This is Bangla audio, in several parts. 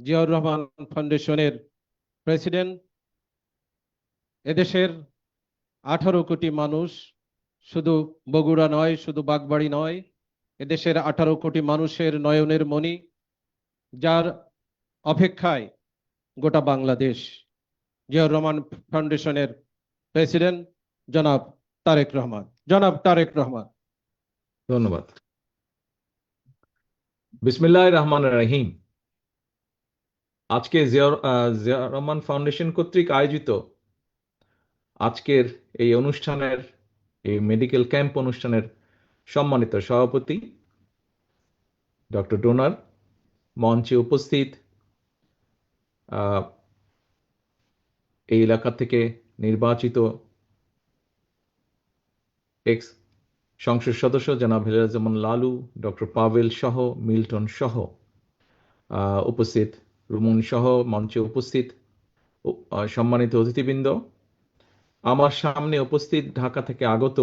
জিয়াউর রহমান ফাউন্ডেশনের প্রেসিডেন্ট। এদেশের 18 কোটি মানুষ, শুধু বগুড়া নয়, শুধু বাগবাড়ি নয়, এদেশের 18 কোটি মানুষের নয়নের মণি, যার অপেক্ষায় গোটা বাংলাদেশ। জিয়াউর রহমান ফাউন্ডেশনের প্রেসিডেন্ট জনাব তারেক রহমান। ধন্যবাদ। বিসমিল্লাহির রহমানির রহিম। আজকে জিয়াউর রহমান ফাউন্ডেশন কর্তৃক আয়োজিত আজকের এই অনুষ্ঠানের, এই মেডিকেল ক্যাম্প অনুষ্ঠানের সম্মানিত সভাপতি ডক্টর ডোনার, মঞ্চে উপস্থিত এই এলাকা থেকে নির্বাচিত এক্স সংসদ সদস্য জনাব হেলালুজ্জামান লালু, ডক্টর পাভেল সহ, মিল্টন সহ উপস্থিত, রুমন সহ মঞ্চে উপস্থিত সম্মানিত অতিথিবৃন্দ, আমার সামনে উপস্থিত ঢাকা থেকে আগত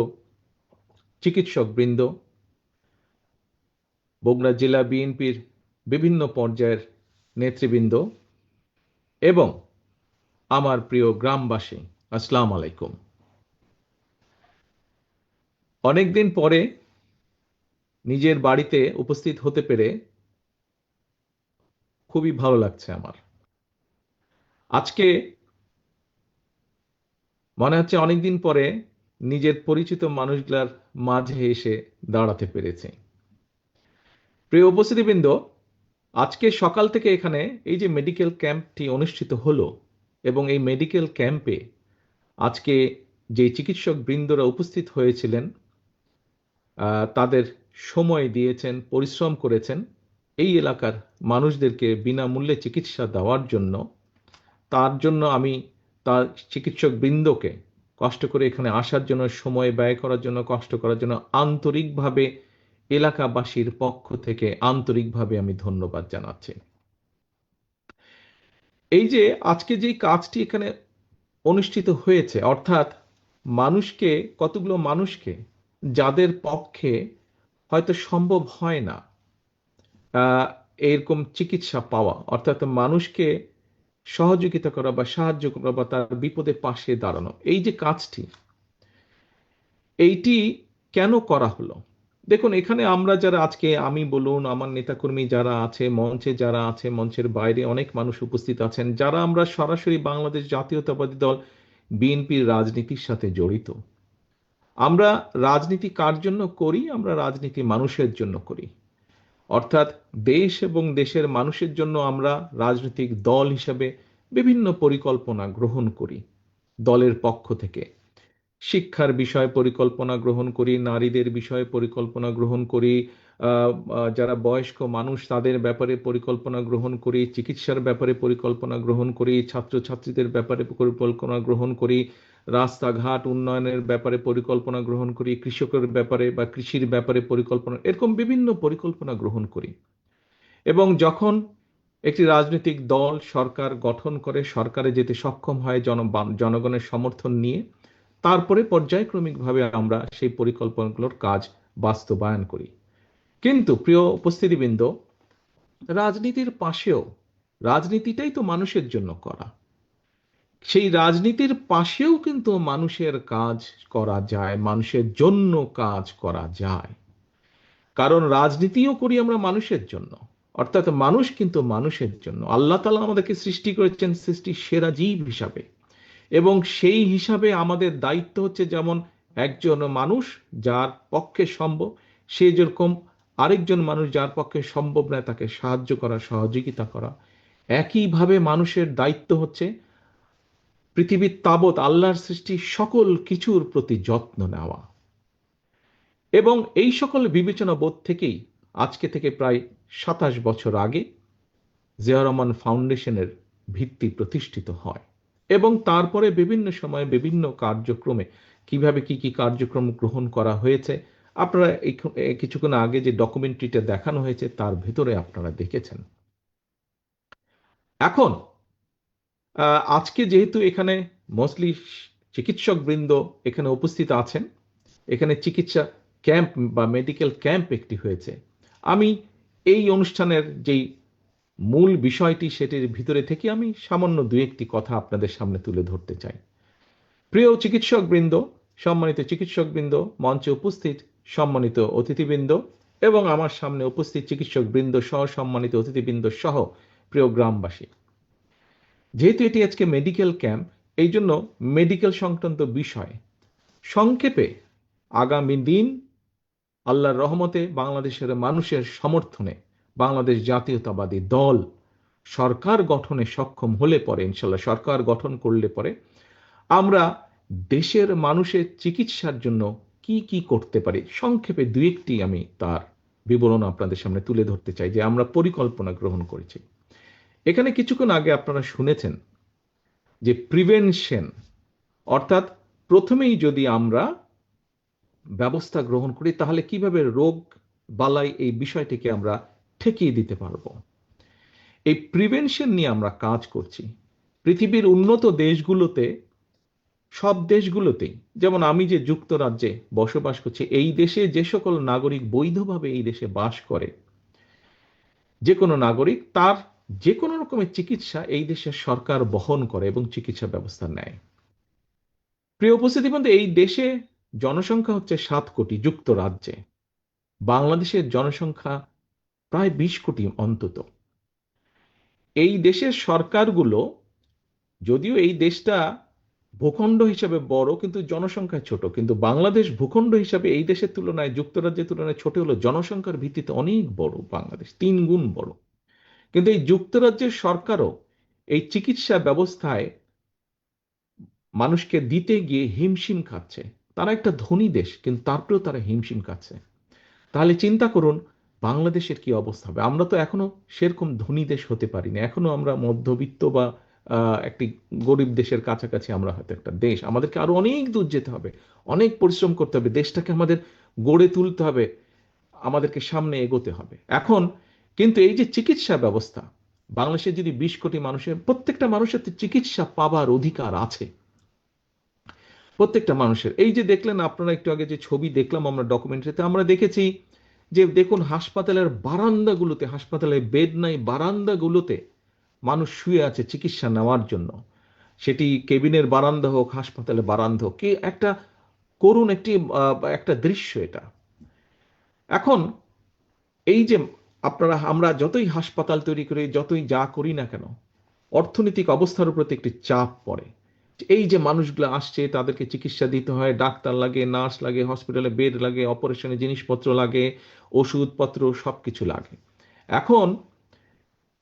চিকিৎসক বৃন্দ, বগুড়া জেলা বিএনপির বিভিন্ন পর্যায়ের নেতৃবৃন্দ এবং আমার প্রিয় গ্রামবাসী, আসসালামু আলাইকুম। অনেকদিন পরে নিজের বাড়িতে উপস্থিত হতে পেরে খুবই ভালো লাগছে আমার। আজকে মনে হচ্ছে অনেকদিন পরে নিজের পরিচিত মানুষগুলার মাঝে এসে দাঁড়াতে পেরেছি। প্রিয় উপস্থিতিবৃন্দ, আজকে সকাল থেকে এখানে এই যে মেডিকেল ক্যাম্পটি অনুষ্ঠিত হলো এবং এই মেডিকেল ক্যাম্পে আজকে যে চিকিৎসক বৃন্দরা উপস্থিত হয়েছিলেন, তাদের সময় দিয়েছেন, পরিশ্রম করেছেন এই এলাকার মানুষদেরকে বিনামূল্যে চিকিৎসা দেওয়ার জন্য। তার জন্য আমি তার চিকিৎসক বৃন্দকে কষ্ট করে এখানে আসার জন্য, সময় ব্যয় করার জন্য, কষ্ট করার জন্য আন্তরিকভাবে এলাকাবাসীর পক্ষ থেকে আন্তরিকভাবে আমি ধন্যবাদ জানাচ্ছি। এই যে আজকে যে কাজটি এখানে অনুষ্ঠিত হয়েছে, অর্থাৎ মানুষকে, কতগুলো মানুষকে যাদের পক্ষে হয়তো সম্ভব হয় না এরকম চিকিৎসা পাওয়া, অর্থাৎ মানুষকে সহযোগিতা করা বা সাহায্য করা বা তার বিপদে পাশে দাঁড়ানো, এই যে কাজটি, এইটি কেন করা হলো? দেখুন, এখানে আমরা যারা আজকে, আমি বলুন, আমার নেতাকর্মী যারা আছে, মঞ্চে যারা আছে, মঞ্চের বাইরে অনেক মানুষ উপস্থিত আছেন, যারা আমরা সরাসরি বাংলাদেশ জাতীয়তাবাদী দল বিএনপির রাজনীতির সাথে জড়িত। আমরা রাজনীতি কার জন্য করি? আমরা রাজনীতি মানুষের জন্য করি, অর্থাৎ দেশ এবং দেশের মানুষের জন্য আমরা রাজনৈতিক দল হিসাবে বিভিন্ন পরিকল্পনা গ্রহণ করি। দলের পক্ষ থেকে শিক্ষার বিষয়ে পরিকল্পনা গ্রহণ করি, নারীদের বিষয়ে পরিকল্পনা গ্রহণ করি, যারা বয়স্ক মানুষ তাদের ব্যাপারে পরিকল্পনা গ্রহণ করি, চিকিৎসার ব্যাপারে পরিকল্পনা গ্রহণ করি, ছাত্রছাত্রীদের ব্যাপারে পরিকল্পনা গ্রহণ করি, রাস্তাঘাট উন্নয়নের ব্যাপারে পরিকল্পনা গ্রহণ করি, কৃষকের ব্যাপারে বা কৃষির ব্যাপারে পরিকল্পনা, এরকম বিভিন্ন পরিকল্পনা গ্রহণ করি। এবং যখন একটি রাজনৈতিক দল সরকার গঠন করে, সরকারে যেতে সক্ষম হয় জনগণের সমর্থন নিয়ে, তারপরে পর্যায়ক্রমিকভাবে আমরা সেই পরিকল্পনাগুলোর কাজ বাস্তবায়ন করি। কিন্তু প্রিয় উপস্থিতিবৃন্দ, রাজনীতির পাশেও, রাজনীতিটাই তো মানুষের জন্য করা, সেই রাজনীতির পাশেও কিন্তু মানুষের কাজ করা যায়, মানুষের জন্য কাজ করা যায়। কারণ রাজনীতিও করি আমরা মানুষের জন্য, অর্থাৎ মানুষ কিন্তু মানুষের জন্য। আল্লাহ তাআলা আমাদেরকে সৃষ্টি করেছেন সৃষ্টির সেরা জীব হিসাবে, এবং সেই হিসাবে আমাদের দায়িত্ব হচ্ছে, যেমন একজন মানুষ যার পক্ষে সম্ভব, সে যেরকম আরেকজন মানুষ যার পক্ষে সম্ভব নয় তাকে সাহায্য করা, সহযোগিতা করা, একইভাবে মানুষের দায়িত্ব হচ্ছে পৃথিবীর তাবৎ আল্লাহর সৃষ্টি সকল কিছুর প্রতি যত্ন নেওয়া। এবং এই সকল বিবেচনা বোধ থেকেই আজকে থেকে প্রায় 27 বছর আগে জিয়াউর রহমান ফাউন্ডেশনের ভিত্তি প্রতিষ্ঠিত হয়। এবং তারপরে বিভিন্ন সময়ে বিভিন্ন কার্যক্রমে কিভাবে কি কি কার্যক্রম গ্রহণ করা হয়েছে, আপনারা কিছুক্ষণ আগে যে ডকুমেন্টারিটা দেখানো হয়েছে তার ভেতরে আপনারা দেখেছেন। এখন আজকে যেহেতু এখানে মোস্টলি চিকিৎসক বৃন্দ এখানে উপস্থিত আছেন, এখানে চিকিৎসা ক্যাম্প বা মেডিকেল ক্যাম্প একটি হয়েছে, আমি এই অনুষ্ঠানের যেই মূল বিষয়টি সেটির ভিতরে থেকে আমি সামান্য দু একটি কথা আপনাদের সামনে তুলে ধরতে চাই। প্রিয় চিকিৎসকবৃন্দ, সম্মানিত চিকিৎসকবৃন্দ, মঞ্চে উপস্থিত সম্মানিত অতিথিবৃন্দ এবং আমার সামনে উপস্থিত চিকিৎসকবৃন্দ সহ সম্মানিত অতিথিবৃন্দ সহ প্রিয় গ্রামবাসী, যেহেতু এটি আজকে মেডিকেল ক্যাম্প, এই জন্য মেডিকেল সংক্রান্ত বিষয় সংক্ষেপে আগামী দিন আল্লাহর রহমতে বাংলাদেশের মানুষের সমর্থনে বাংলাদেশ জাতীয়তাবাদী দল সরকার গঠনে সক্ষম হলে পরে, ইনশাল্লাহ সরকার গঠন করলে পরে, আমরা দেশের মানুষের চিকিৎসার জন্য কি কি করতে পারি সংক্ষেপে দু একটি আমি তার বিবরণ আপনাদের সামনে তুলে ধরতে চাই যে আমরা পরিকল্পনা গ্রহণ করেছি। এখানে কিছুক্ষণ আগে আপনারা শুনেছেন যে প্রিভেনশন, অর্থাৎ প্রথমেই যদি আমরা ব্যবস্থা গ্রহণ করি তাহলে কিভাবে রোগ বালাই এই বিষয়টিকে আমরা ঠেকিয়ে দিতে পারবো। এই প্রিভেনশন নিয়ে আমরা কাজ করছি। পৃথিবীর উন্নত দেশগুলোতে, সব দেশগুলোতেই, যেমন আমি যে যুক্তরাজ্যে বসবাস করছি, এই দেশে যে সকল নাগরিক বৈধভাবে এই দেশে বাস করে, যে কোনো নাগরিক তার যে কোনো রকমের চিকিৎসা এই দেশের সরকার বহন করে এবং চিকিৎসা ব্যবস্থা নেয়। প্রিয় উপস্থিতিবৃন্দ, এই দেশে জনসংখ্যা হচ্ছে 7 কোটি যুক্তরাজ্যে। বাংলাদেশের জনসংখ্যা প্রায় 20 কোটি অন্তত। এই দেশের সরকারগুলো, যদিও এই দেশটা ভূখণ্ড হিসাবে বড় কিন্তু জনসংখ্যায় ছোট, কিন্তু বাংলাদেশ ভূখণ্ড হিসাবে এই দেশের তুলনায়, যুক্তরাজ্যের তুলনায় ছোট হলো জনসংখ্যার ভিত্তিতে অনেক বড়, বাংলাদেশ 3 গুণ বড়। কিন্তু এই যুক্তরাজ্যের সরকারও এই চিকিৎসা ব্যবস্থায় মানুষকে দিতে গিয়ে হিমশিম খাচ্ছে। তারা একটা ধনী দেশ কিন্তু তারপরেও তারা হিমশিম খাচ্ছে। তাহলে চিন্তা করুন বাংলাদেশের কি অবস্থা হবে। আমরা তো এখনো সেরকম ধনী দেশ হতে পারিনি, এখনো আমরা মধ্যবিত্ত বা একটি গরিব দেশের কাছাকাছি আমরা হয়তো একটা দেশ। আমাদেরকে আরো অনেক দূর যেতে হবে, অনেক পরিশ্রম করতে হবে, দেশটাকে আমাদের গড়ে তুলতে হবে, আমাদেরকে সামনে এগোতে হবে। এখন কিন্তু এই যে চিকিৎসা ব্যবস্থা, বাংলাদেশে যদি 20 কোটি মানুষের, প্রত্যেকটা মানুষের তো চিকিৎসা পাবার অধিকার আছে, প্রত্যেকটা মানুষের। এই যে দেখলেন আপনারা একটু আগে যে ছবি দেখলাম আমরা ডকুমেন্টারিতে, আমরা দেখেছি যে দেখুন হাসপাতালের বারান্দাগুলোতে, হাসপাতালে বেড নাই, বারান্দাগুলোতে মানুষ শুয়ে আছে চিকিৎসা নেওয়ার জন্য। সেটি কেবিনের বারান্দা হোক, হাসপাতালের বারান্দা হোক, কি একটা করুণ একটা দৃশ্য এটা। এখন এই যে আমরা যতই হাসপাতাল তৈরি করি, যতই যা করি না কেন, অর্থনৈতিক অবস্থার উপর একটি চাপ পড়ে। এই যে মানুষগুলো আসছে তাদেরকে চিকিৎসা দিতে হয়, ডাক্তার লাগে, নার্স লাগে, হসপিটালে বেড লাগে, অপারেশনের জিনিসপত্র লাগে, ওষুধপত্র সবকিছু লাগে। এখন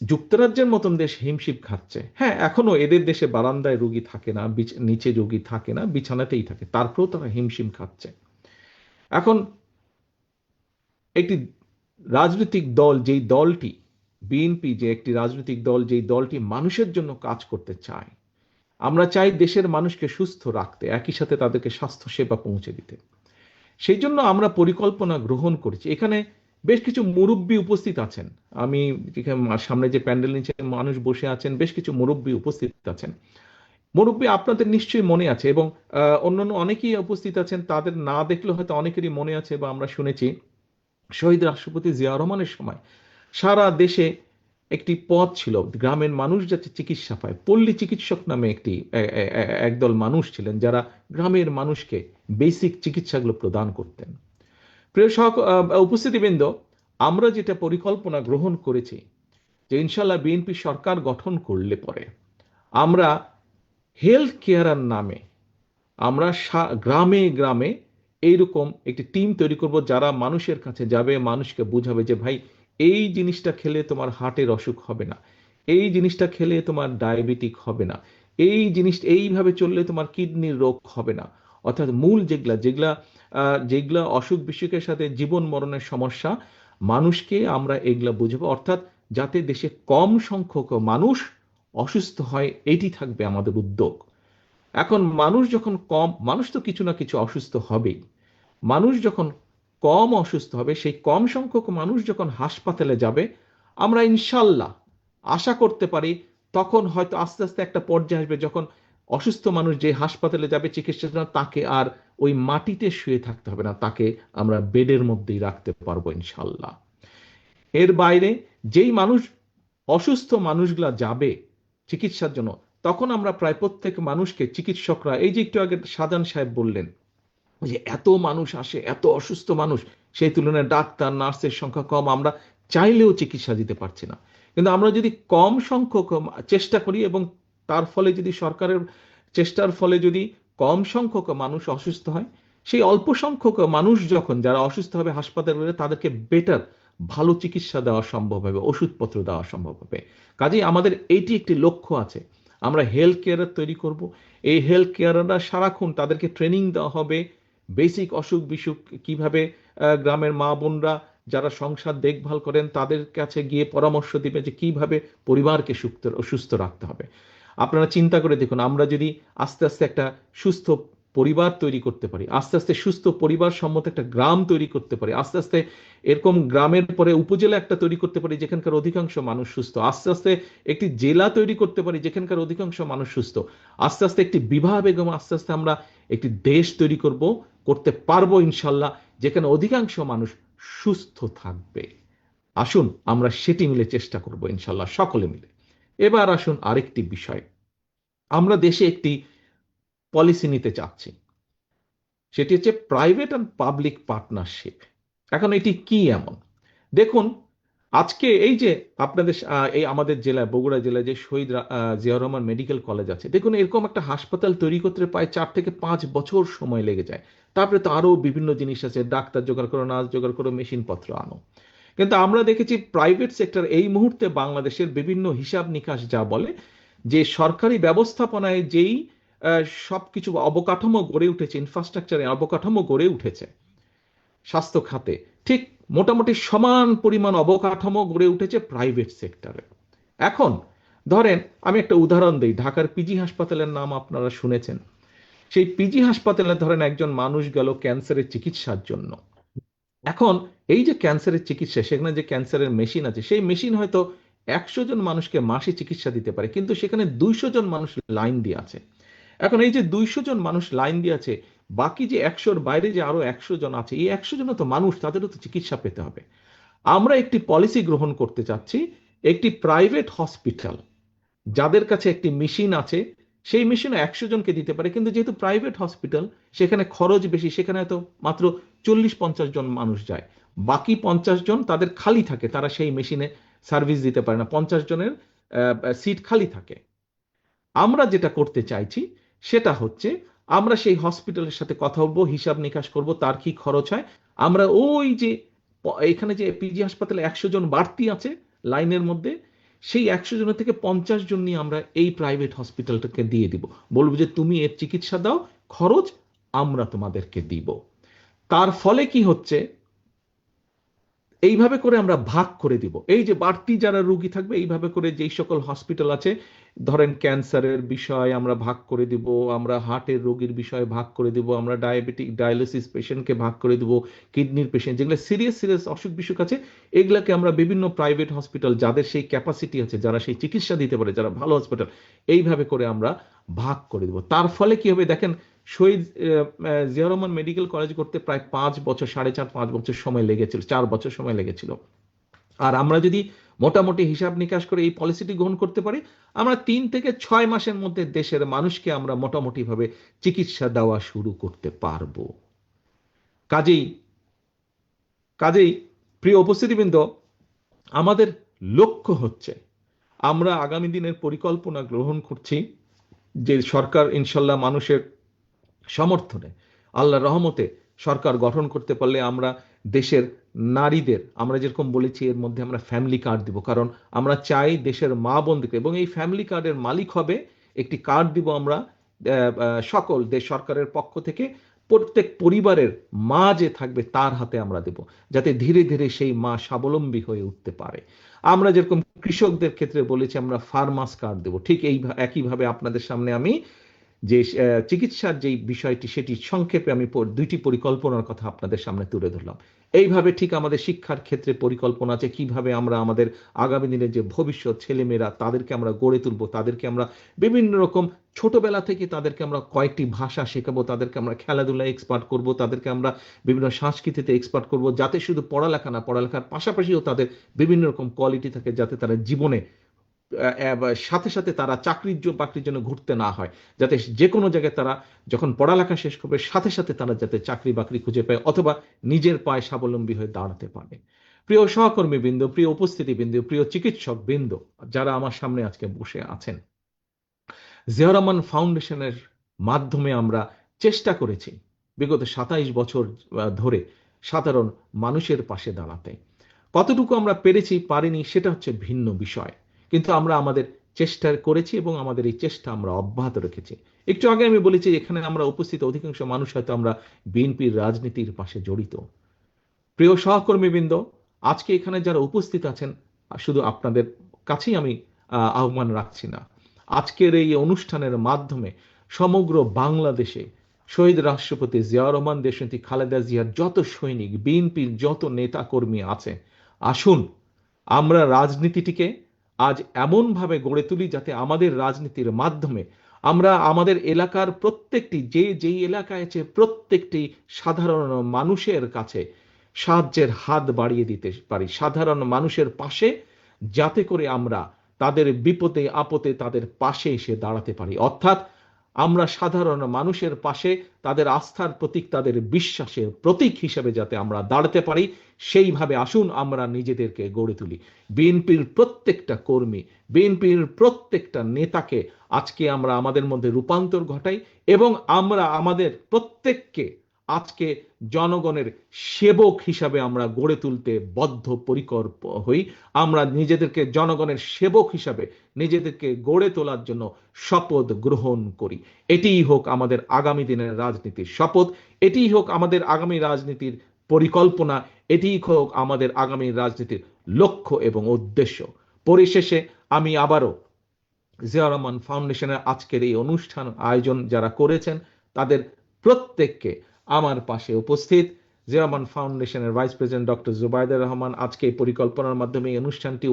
যুক্তরাজ্যের মতন দেশ হিমশিম খাচ্ছে। হ্যাঁ, এখনো এদের দেশে বারান্দায় রোগী থাকে না, নিচে রোগী থাকে না, বিছানাতেই থাকে, তারপরেও তারা হিমশিম খাচ্ছে। এখন একটি রাজনৈতিক দল, যেই দলটি বিএনপি, যে একটি রাজনৈতিক দল, যেই দলটি মানুষের জন্য কাজ করতে চায়, আমরা চাই দেশের মানুষকে সুস্থ রাখতে, একই সাথে তাদেরকে স্বাস্থ্য সেবা পৌঁছে দিতে। সেই জন্য আমরা পরিকল্পনা গ্রহণ করেছি। এখানে বেশ কিছু মুরব্বী উপস্থিত আছেন। আমি সামনে যে প্যান্ডেল নিচে মানুষ বসে আছেন, বেশ কিছু মুরব্বী উপস্থিত আছেন। মুরব্বী আপনাদের নিশ্চয়ই মনে আছে, এবং অন্যান্য অনেকেই উপস্থিত আছেন, তাদের না দেখলে হয়তো অনেকেরই মনে আছে বা আমরা শুনেছি শহীদ রাষ্ট্রপতি জিয়া রহমানের সময় সারা দেশে একটি পথ ছিল, গ্রামের মানুষ যাতে চিকিৎসা পায়। পল্লী চিকিৎসক নামে একদল মানুষ ছিলেন যারা গ্রামের মানুষকে বেসিক চিকিৎসাগুলো প্রদান করতেন। প্রিয় উপস্থিতিবৃন্দ, আমরা যেটা পরিকল্পনা গ্রহণ করেছি যে ইনশাল্লাহ বিএনপি সরকার গঠন করলে পরে আমরা হেলথ কেয়ার নামে আমরা গ্রামে গ্রামে এইরকম একটি টিম তৈরি করব, যারা মানুষের কাছে যাবে, মানুষকে বুঝাবে যে ভাই এই জিনিসটা খেলে তোমার হার্টের অসুখ হবে না, এই জিনিসটা খেলে তোমার ডায়াবেটিক হবে না, এই জিনিসটা এইভাবে চললে তোমার কিডনির রোগ হবে না। অর্থাৎ মূল যেগুলা যেগুলা যেগুলা অসুখ বিসুখের সাথে জীবন মরণের সমস্যা, মানুষকে আমরা এগুলা বুঝাবো। অর্থাৎ যাতে দেশে কম সংখ্যক মানুষ অসুস্থ হয়, এটি থাকবে আমাদের উদ্যোগ। এখন মানুষ তো কিছু না কিছু অসুস্থ হবেই। মানুষ যখন কম অসুস্থ হবে, সেই কম সংখ্যক মানুষ যখন হাসপাতালে যাবে, আমরা ইনশাল্লাহ আশা করতে পারি তখন হয়তো আস্তে আস্তে একটা পর্যায়ে আসবে যখন অসুস্থ মানুষ যে হাসপাতালে যাবে চিকিৎসার জন্য, তাকে আর ওই মাটিতে শুয়ে থাকতে হবে না, তাকে আমরা বেডের মধ্যেই রাখতে পারবো ইনশাল্লাহ। এর বাইরে যেই মানুষ অসুস্থ মানুষগুলা যাবে চিকিৎসার জন্য, তখন আমরা প্রায় প্রত্যেক মানুষকে চিকিৎসকরা, এই যে একটু আগে শাহজাহান সাহেব বললেন যে এত মানুষ আসে, এত অসুস্থ মানুষ, সেই তুলনায় ডাক্তার নার্সের সংখ্যা কম, আমরা চাইলেও চিকিৎসা দিতে পারছি না। কিন্তু আমরা যদি কম সংখ্যক চেষ্টা করি এবং তার ফলে যদি সরকারের চেষ্টার ফলে যদি কম সংখ্যক মানুষ অসুস্থ হয়, সেই অল্প সংখ্যক মানুষ যখন যারা অসুস্থ হবে হাসপাতালে, তাদেরকে বেটার ভালো চিকিৎসা দেওয়া সম্ভব হবে, ওষুধপত্র দেওয়া সম্ভব হবে। কাজেই আমাদের এইটি একটি লক্ষ্য আছে, আমরা হেলথ কেয়ার তৈরি করব। এই হেলথ কেয়াররা সারাক্ষণ তাদেরকে ট্রেনিং দেওয়া হবে বেসিক অসুখ বিসুখ কিভাবে, গ্রামের মা বোনরা যারা সংসার দেখভাল করেন তাদের কাছে গিয়ে পরামর্শ দিবে যে কিভাবে পরিবারকে সুস্থ রাখতে হবে। আপনারা চিন্তা করে দেখুন, আমরা যদি আস্তে আস্তে একটা সুস্থ পরিবার তৈরি করতে পারি, আস্তে আস্তে সুস্থ পরিবার সম্মত একটা গ্রাম তৈরি করতে পারি, আস্তে আস্তে এরকম গ্রামের পরে উপজেলা একটা তৈরি করতে পারি যেখানকার অধিকাংশ মানুষ সুস্থ, আস্তে আস্তে একটি জেলা তৈরি করতে পারি যেখানকার অধিকাংশ মানুষ সুস্থ, আস্তে আস্তে একটি বিবাহ বেগম, আস্তে আস্তে আমরা একটি দেশ তৈরি করতে পারবো ইনশাল্লাহ, যেখানে অধিকাংশ মানুষ সুস্থ থাকবে। আসুন আমরা সেটি মিলে চেষ্টা করব ইনশাল্লাহ, সকলে মিলে। এবার আসুন আরেকটি বিষয়, আমরা দেশে একটি পলিসি নিতে চাচ্ছি, সেটি হচ্ছে প্রাইভেট অ্যান্ড পাবলিক পার্টনারশিপ। এখন এটি কি এমন, দেখুন আজকে এই যে আপনাদের এই আমাদের জেলায়, বগুড়া জেলায় যে শহীদ জিয়াউর রহমান মেডিকেল কলেজ আছে, দেখুন এরকম একটা হাসপাতাল তৈরি করতে প্রায় 4 থেকে 5 বছর সময় লেগে যায়। তারপরে তো আরো বিভিন্ন জিনিস আছে, ডাক্তার জোগাড় করো, নার্স জোগাড় করো, মেশিনপত্র আনো। কিন্তু আমরা দেখেছি প্রাইভেট সেক্টর এই মুহূর্তে বাংলাদেশের বিভিন্ন হিসাব নিকাশ যা বলে যে সরকারি ব্যবস্থাপনায় যেই সবকিছু অবকাঠামো গড়ে উঠেছে, ইনফ্রাস্ট্রাকচারে অবকাঠামো গড়ে উঠেছে স্বাস্থ্য খাতে, ঠিক মোটামুটি সমান পরিমাণ অবকাঠামো গড়ে উঠেছে প্রাইভেট সেক্টরে। এখন ধরেন আমি একটা উদাহরণ দিই, ঢাকার পিজি হাসপাতালের নাম আপনারা শুনেছেন। সেই পিজি হাসপাতালে ধরেন একজন মানুষ গেল ক্যান্সারের চিকিৎসার জন্য। এখন এই যে ক্যান্সারের চিকিৎসা, সেখানে যে ক্যান্সারের মেশিন আছে, সেই মেশিন হয়তো 100 জন মানুষকে মাসে চিকিৎসা দিতে পারে, কিন্তু সেখানে 200 জন মানুষ লাইন দিয়ে আছে। এখন এই যে 200 জন মানুষ লাইন দিয়ে আছে, বাকি যে 100-র বাইরে যে আরো 100 জন আছে, এই 100 জন তো মানুষ, তাদেরও তো চিকিৎসা পেতে হবে। আমরা একটি পলিসি গ্রহণ করতে চাচ্ছি, একটি প্রাইভেট হসপিটাল যাদের কাছে একটি মেশিন আছে, সেই মেশিনও 100 জনকে দিতে পারে, কিন্তু যেহেতু প্রাইভেট হসপিটাল সেখানে খরচ বেশি, সেখানে হয়তো মাত্র 40-50 জন মানুষ যায়, বাকি 50 জন তাদের খালি থাকে, তারা সেই মেশিনে সার্ভিস দিতে পারে না, 50 জনের সিট খালি থাকে। আমরা যেটা করতে চাইছি সেটা হচ্ছে, আমরা সেই হসপিটালের সাথে কথা বলবো, হিসাব নিকাশ করব তার কি খরচ হয়। আমরা ওই যে এখানে যে পিজি হাসপাতালে 100 জন বাড়তি আছে লাইনের মধ্যে, সেই 100 জনের থেকে 50 জন নিয়ে আমরা এই প্রাইভেট হসপিটালটাকে দিয়ে দিব, বলবো যে তুমি এর চিকিৎসা দাও, খরচ আমরা তোমাদেরকে দিব। তার ফলে কি হচ্ছে, এইভাবে করে আমরা ভাগ করে দিব, এই যে বাড়তি যারা রোগী থাকবে, এইভাবে করে যেই সকল হসপিটাল আছে, ধরেন ক্যান্সারের বিষয় আমরা ভাগ করে দিব, আমরা হার্টের রোগীর বিষয়ে ভাগ করে দিব, আমরা ডায়াবেটিক ডায়ালিসিস পেশেন্টকে ভাগ করে দিব, কিডনির পেশেন্ট, যেগুলো সিরিয়াস সিরিয়াস অসুখ বিসুখ আছে, এগুলাকে আমরা বিভিন্ন প্রাইভেট হসপিটাল যাদের সেই ক্যাপাসিটি আছে, যারা সেই চিকিৎসা দিতে পারে, যারা ভালো হসপিটাল, এইভাবে করে আমরা ভাগ করে দেব। তার ফলে কি হবে দেখেন, শহীদ জিয়াউর রহমান মেডিকেল কলেজ করতে প্রায় 5 বছর, 4.5-5 বছর সময় লেগেছিল, 4 বছর সময় লেগেছিল। আর আমরা যদি মোটামুটি হিসাব নিকাশ করে এই পলিসিটি গ্রহণ করতে পারি, আমরা 3 থেকে 6 মাসের মধ্যে দেশের মানুষকে আমরা মোটামুটি ভাবে চিকিৎসা দেওয়া শুরু করতে পারবো। কাজেই কাজেই প্রিয় উপস্থিতিবৃন্দ, আমাদের লক্ষ্য হচ্ছে, আমরা আগামী দিনের পরিকল্পনা গ্রহণ করছি যে সরকার ইনশাল্লাহ মানুষের সমর্থনে, আল্লাহর রহমতে সরকার গঠন করতে পারলে আমরা দেশের নারীদের, আমরা যেরকম বলেছি এর মধ্যে আমরা ফ্যামিলি কার্ড দিব, কারণ আমরা চাই দেশের মা বোনদেরকে, এবং এই ফ্যামিলি কার্ডের মালিক হবে, একটি কার্ড দিব আমরা সকল দেশ সরকারের পক্ষ থেকে, প্রত্যেক পরিবারের মা যে থাকবে তার হাতে আমরা দেব, যাতে ধীরে ধীরে সেই মা স্বাবলম্বী হয়ে উঠতে পারে। আমরা যেরকম কৃষকদের ক্ষেত্রে বলেছি আমরা ফার্মার্স কার্ড দেব, ঠিক এই একইভাবে আপনাদের সামনে আমি যে চিকিৎসার যে বিষয়টি, সেটি সংক্ষেপে আমি 2টি পরিকল্পনার কথা আপনাদের সামনে তুলে ধরলাম। এইভাবে ঠিক আমাদের শিক্ষার ক্ষেত্রে পরিকল্পনা আছে, কিভাবে আমরা আমাদের আগামী দিনের যে ভবিষ্যৎ ছেলেমেয়েরা তাদেরকে আমরা গড়ে তুলবো, তাদেরকে আমরা বিভিন্ন রকম ছোটবেলা থেকে তাদেরকে আমরা কয়েকটি ভাষা শেখাবো, তাদেরকে আমরা খেলাধুলায় এক্সপার্ট করব, তাদেরকে আমরা বিভিন্ন সংস্কৃতিতে এক্সপার্ট করব, যাতে শুধু পড়ালেখা না, পড়ালেখার পাশাপাশিও তাদের বিভিন্ন রকম কোয়ালিটি থাকে, যাতে তারা জীবনে সাথে সাথে তারা বাকরির জন্য ঘুরতে না হয়, যাতে যে কোনো জায়গায় তারা যখন পড়ালেখা শেষ করবে সাথে সাথে তারা যাতে চাকরি বাকরি খুঁজে পায় অথবা নিজের পায়ে স্বাবলম্বী হয়ে দাঁড়াতে পারে। প্রিয় সহকর্মী বৃন্দ, প্রিয় উপস্থিতি বৃন্দ, প্রিয় চিকিৎসক বৃন্দ যারা আমার সামনে আজকে বসে আছেন, জিয়াউর রহমান ফাউন্ডেশনের মাধ্যমে আমরা চেষ্টা করেছি বিগত 27 বছর ধরে সাধারণ মানুষের পাশে দাঁড়াতে। কতটুকু আমরা পেরেছি পারিনি সেটা হচ্ছে ভিন্ন বিষয়, কিন্তু আমরা আমাদের চেষ্টা করেছি এবং আমাদের এই চেষ্টা আমরা অব্যাহত রেখেছি। একটু আগে আমি বলেছি এখানে আমরা উপস্থিত অধিকাংশ মানুষ হয়তো আমরা বিএনপির রাজনীতির পাশে জড়িত। প্রিয় সহকর্মীবৃন্দ, আজকে এখানে যারা উপস্থিত আছেন শুধু আপনাদের কাছেই আমি আহ্বান রাখছি না, আজকের এই অনুষ্ঠানের মাধ্যমে সমগ্র বাংলাদেশে শহীদ রাষ্ট্রপতি জিয়াউর রহমান, দেশনেত্রী খালেদা জিয়ার যত সৈনিক, বিএনপির যত নেতা কর্মী আছে, আসুন আমরা রাজনীতিটিকে আজ এমনভাবে গড়ে তুলি যাতে আমাদের রাজনীতির মাধ্যমে আমরা আমাদের এলাকার প্রত্যেকটি যেই এলাকায় আছে প্রত্যেকটি সাধারণ মানুষের কাছে সাহায্যের হাত বাড়িয়ে দিতে পারি, সাধারণ মানুষের পাশে, যাতে করে আমরা তাদের বিপদে আপদে তাদের পাশে এসে দাঁড়াতে পারি। অর্থাৎ আমরা সাধারণ মানুষের পাশে তাদের আস্থার প্রতীক, তাদের বিশ্বাসের প্রতীক হিসেবে যাতে আমরা দাঁড়াতে পারি, সেইভাবে আসুন আমরা নিজেদেরকে গড়ে তুলি। বিএনপির প্রত্যেকটা কর্মী, বিএনপির প্রত্যেকটা নেতাকে আজকে আমরা আমাদের মধ্যে রূপান্তর ঘটাই এবং আমরা আমাদের প্রত্যেককে আজকে জনগণের সেবক হিসাবে আমরা গড়ে তুলতে বদ্ধপরিকর হই। আমরা নিজেদেরকে জনগণের সেবক হিসাবে নিজেদেরকে গড়ে তোলার জন্য শপথ গ্রহণ করি। এটিই হোক আমাদের আগামী দিনের রাজনীতির শপথ, এটিই হোক আমাদের আগামী রাজনীতির পরিকল্পনা, এটিই হোক আমাদের আগামী রাজনীতির লক্ষ্য এবং উদ্দেশ্য। পরিশেষে আমি আবারও জিয়াউর রহমান ফাউন্ডেশনের আজকের এই অনুষ্ঠান আয়োজন যারা করেছেন তাদের প্রত্যেককে আমার পাশে উপস্থিত জিয়াউর রহমান ফাউন্ডেশনের vice president doctor Zubaidur Rahman আজকে এই পরিকল্পনার মাধ্যমে এই অনুষ্ঠানটি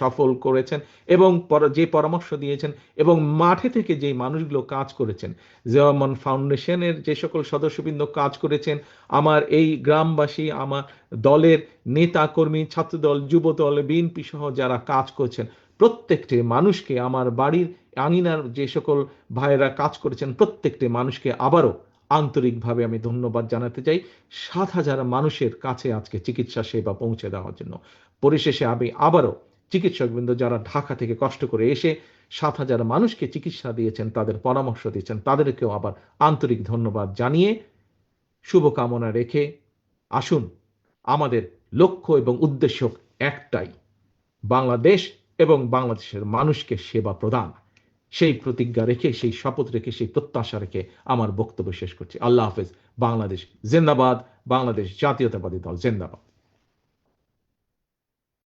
সফল করেছেন এবং যে পরামর্শ দিয়েছেন এবং মাঠে থেকে যে মানুষগুলো কাজ করেছেন, জিয়াউর রহমান ফাউন্ডেশনের যে সকল সদস্যবৃন্দ কাজ করেছেন, আমার এই গ্রামবাসী, আমার দলের নেতা কর্মী, ছাত্রদল, যুবদল, বিএনপি সহ যারা কাজ করছেন, প্রত্যেকটি মানুষকে, আমার বাড়ির আঙিনার যে সকল ভাইয়েরা কাজ করেছেন প্রত্যেকটি মানুষকে আবারও আন্তরিকভাবে আমি ধন্যবাদ জানাতে চাই 7,000 মানুষের কাছে আজকে চিকিৎসা সেবা পৌঁছে দেওয়ার জন্য। পরিশেষে আমি আবারও চিকিৎসকবৃন্দ যারা ঢাকা থেকে কষ্ট করে এসে 7,000 মানুষকে চিকিৎসা দিয়েছেন, তাদের পরামর্শ দিয়েছেন, তাদেরকেও আবার আন্তরিক ধন্যবাদ জানিয়ে শুভকামনা রেখে আসুন আমাদের লক্ষ্য এবং উদ্দেশ্য একটাই, বাংলাদেশ এবং বাংলাদেশের মানুষকে সেবা প্রদান। সেই প্রতিজ্ঞা রেখে, সেই শপথ রেখে, সেই প্রত্যাশা রেখে আমার বক্তব্য শেষ করছি। আল্লাহ হাফেজ। বাংলাদেশ জিন্দাবাদ, বাংলাদেশ জাতীয়তাবাদী দল জিন্দাবাদ।